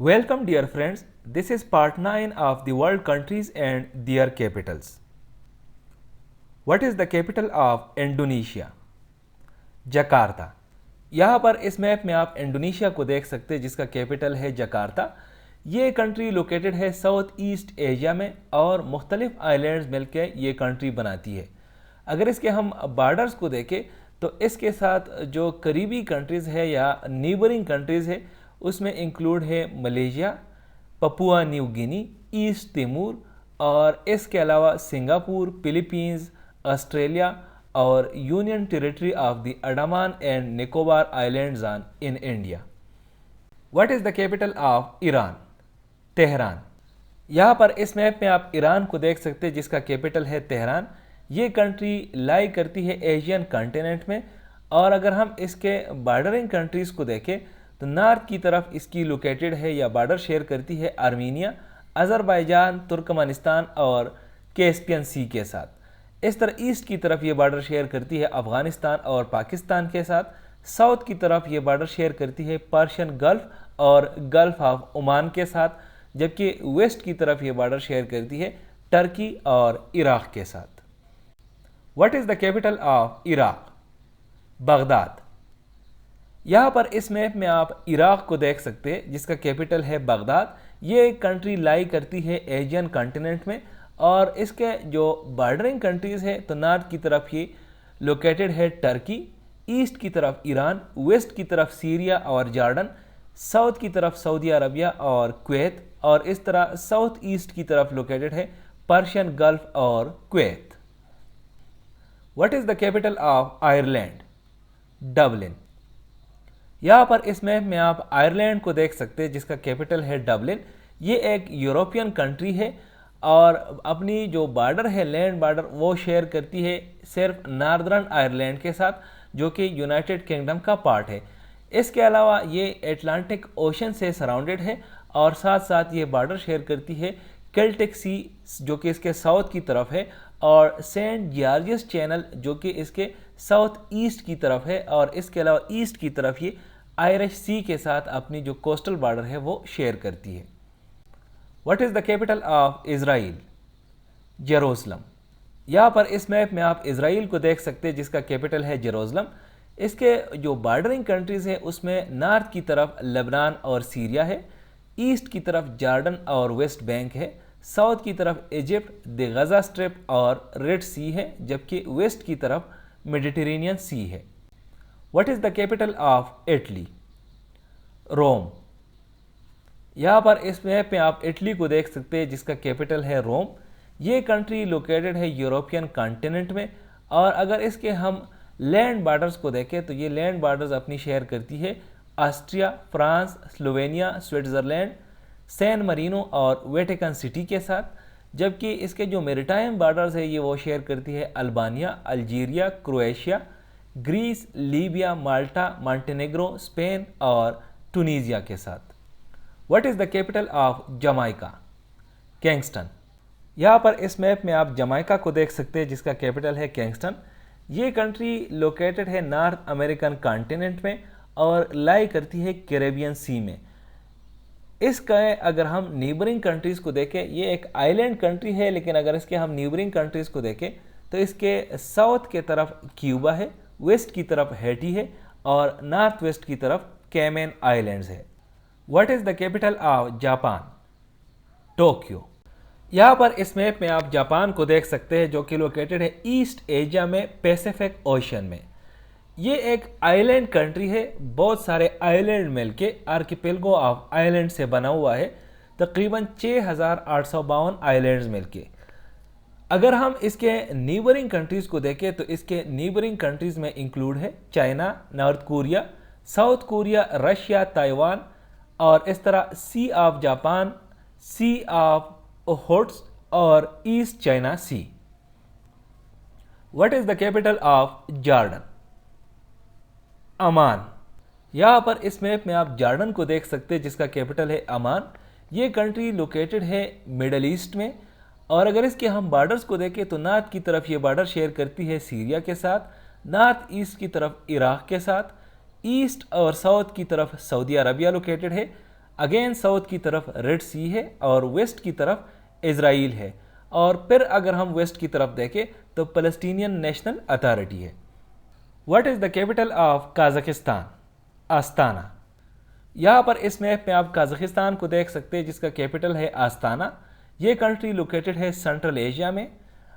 Welcome, dear friends. This is part 9 of the world countries and their capitals. What is the capital of Indonesia? Jakarta. यहाँ पर इस map में आप Indonesia को देख सकते हैं जिसका कैपिटल है जकार्ता। ये कंट्री लोकेटेड है साउथ ईस्ट एशिया में और मुख्तलिफ आइलैंड्स मिलकर ये कंट्री बनाती है। अगर इसके हम बॉर्डर्स को देखें तो इसके साथ जो करीबी कंट्रीज़ है या नीबरिंग कंट्रीज़ है उसमें इंक्लूड है Malaysia, Papua New Guinea, east Timur और इसके अलावा सिंगापुर, फिलीपींस, ऑस्ट्रेलिया और union territory of the Andaman and Nicobar islands on in India. What is the capital of Iran? Tehran. यहाँ पर इस मैप में आप ईरान को देख सकते हैं जिसका कैपिटल है तेहरान। ये कंट्री लाई करती है एशियन कॉन्टिनेंट में और अगर हम इसके बॉर्डरिंग कंट्रीज़ को देखें तो नॉर्थ की तरफ इसकी लोकेटेड है या बॉर्डर शेयर करती है आर्मीनिया, अज़रबैजान, तुर्कमेनिस्तान और कैस्पियन सी के साथ। इस तरह ईस्ट की तरफ ये बॉर्डर शेयर करती है अफ़गानिस्तान और पाकिस्तान के साथ। साउथ की तरफ ये बॉर्डर शेयर करती है पर्शियन गल्फ़ और गल्फ़ ऑफ ओमान के साथ, जबकि वेस्ट की तरफ ये बॉर्डर शेयर करती है टर्की और इराक़ के साथ। What is the capital of Iraq? Baghdad. यहाँ पर इस मैप में आप इराक़ को देख सकते हैं जिसका कैपिटल है बगदाद। ये कंट्री लाई करती है एशियन कॉन्टिनेंट में और इसके जो बॉर्डरिंग कंट्रीज़ है तो नॉर्थ की तरफ ये लोकेटेड है टर्की, ईस्ट की तरफ ईरान, वेस्ट की तरफ सीरिया और जॉर्डन, साउथ की तरफ सऊदी अरबिया और कुवैत और इस तरह साउथ ईस्ट की तरफ लोकेटेड है पर्शियन गल्फ़ और Kuwait. What is the capital of Ireland? Dublin. यहाँ पर इस मैप में आप आयरलैंड को देख सकते हैं जिसका कैपिटल है डबलिन। ये एक यूरोपियन कंट्री है और अपनी जो बॉर्डर है लैंड बॉर्डर वो शेयर करती है सिर्फ नॉर्दर्न आयरलैंड के साथ जो कि यूनाइटेड किंगडम का पार्ट है। इसके अलावा ये एटलांटिक ओशन से सराउंडेड है और साथ साथ ये बॉर्डर शेयर करती है केल्टिक सी जो कि इसके साउथ की तरफ है और सेंट जॉर्जियस चैनल जो कि इसके साउथ ईस्ट की तरफ है और इसके अलावा ईस्ट की तरफ ये आयरिश सी के साथ अपनी जो कोस्टल बॉर्डर है वो शेयर करती है। What is the capital of Israel? Jerusalem. यहाँ पर इस मैप में आप इज़राइल को देख सकते हैं जिसका कैपिटल है जेरूसलम। इसके जो बॉर्डरिंग कंट्रीज़ हैं उसमें नॉर्थ की तरफ लेबनान और सीरिया है, ईस्ट की तरफ जॉर्डन और वेस्ट बैंक है, साउथ की तरफ इजिप्ट, द गज़ा स्ट्रिप और रेड सी है, जबकि वेस्ट की तरफ मेडिटेरेनियन सी है। What is the capital of Italy? Rome. यहाँ पर इस मैप में आप इटली को देख सकते हैं जिसका कैपिटल है रोम। ये कंट्री लोकेटेड है यूरोपियन कॉन्टिनेंट में और अगर इसके हम लैंड बॉर्डर्स को देखें तो ये लैंड बॉर्डर्स अपनी शेयर करती है Austria, France, Slovenia, Switzerland, San Marino और वेटिकन सिटी के साथ, जबकि इसके जो मेरिटाइम बॉर्डर्स है ये वो शेयर करती है Albania, Algeria, Croatia, Greece, Libya, Malta, Montenegro, Spain और टूनीजिया के साथ। What is the capital of Jamaica? Kingston. यहाँ पर इस मैप में आप जमाइका को देख सकते हैं जिसका कैपिटल है किंगस्टन। ये कंट्री लोकेटेड है नॉर्थ अमेरिकन कॉन्टिनेंट में और लाई करती है कैरेबियन सी में। इसका अगर हम नीबरिंग कंट्रीज़ को देखें, ये एक आइलैंड कंट्री है लेकिन अगर इसके हम नीबरिंग कंट्रीज़ को देखें तो इसके साउथ के तरफ क्यूबा है, वेस्ट की तरफ हैटी है और नॉर्थ वेस्ट की तरफ कैमेन आइलैंड्स है। What is the capital of Japan? Tokyo. यहाँ पर इस मैप में आप जापान को देख सकते हैं जो कि लोकेटेड है ईस्ट एशिया में पैसिफिक ओशन में। ये एक आइलैंड कंट्री है, बहुत सारे आइलैंड मिलके आर्किपेलगो ऑफ आइलैंड से बना हुआ है, तकरीबन 6852 आइलैंड्स मिलके। अगर हम इसके नीबरिंग कंट्रीज़ को देखें तो इसके नीबरिंग कंट्रीज़ में इंक्लूड है China, north Korea, south Korea, Russia, Taiwan और इस तरह sea of Japan, sea of Okhotsk और east China sea. What is the capital of Jordan? Amman. यहाँ पर इस मैप में आप जॉर्डन को देख सकते हैं जिसका कैपिटल है अमान। ये कंट्री लोकेटेड है मिडल ईस्ट में और अगर इसके हम बॉर्डर्स को देखें तो नॉर्थ की तरफ ये बॉर्डर शेयर करती है सीरिया के साथ, नॉर्थ ईस्ट की तरफ इराक़ के साथ, ईस्ट और साउथ की तरफ सऊदी अरबिया लोकेटेड है, अगेन साउथ की तरफ रेड सी है और वेस्ट की तरफ इज़राइल है, और फिर अगर हम वेस्ट की तरफ देखें तो पैलेस्टीनियन नेशनल अथॉरिटी है। What is the capital of Kazakhstan? Astana. यहाँ पर इस मैप में आप काज़ाकिस्तान को देख सकते हैं जिसका कैपिटल है आस्ताना। ये कंट्री लोकेटेड है सेंट्रल एशिया में,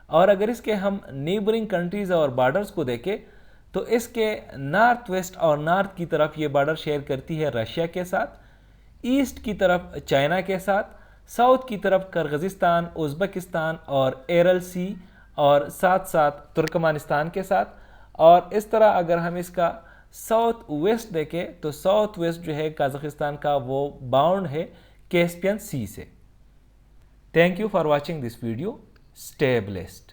और अगर इसके हम नेबरिंग कंट्रीज़ और बॉर्डर्स को देखें तो इसके नॉर्थ वेस्ट और नॉर्थ की तरफ ये बॉर्डर शेयर करती है रशिया के साथ, ईस्ट की तरफ चाइना के साथ, साउथ की तरफ किर्गिज़स्तान, उज़्बेकिस्तान और एरल सी और साथ साथ तुर्कमानिस्तान के साथ। और इस तरह अगर हम इसका साउथ वेस्ट देखें तो साउथ वेस्ट जो है काज़ाकिस्तान का वो बाउंड है कैस्पियन सी से। Thank you for watching this video. Stay blessed.